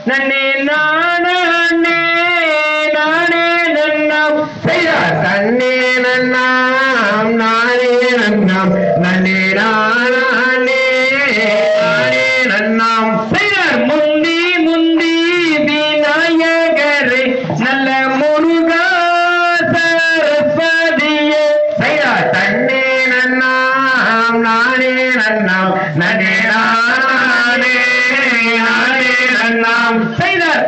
நன்னே நானே நானே நன்னாம் செய்தார் தன்னே நன்னாம் நானே நன்னாம் நன்னே நானே நானே நன்னாம் செய்தார் முந்தி முந்தி விநாயகரை நல்ல முருகா சரஸ்வதியே செய்தார் தன்னே நன்னாம் நானே நன்னாம் நன்னே நானே நானே நன்னாம் செய்தார்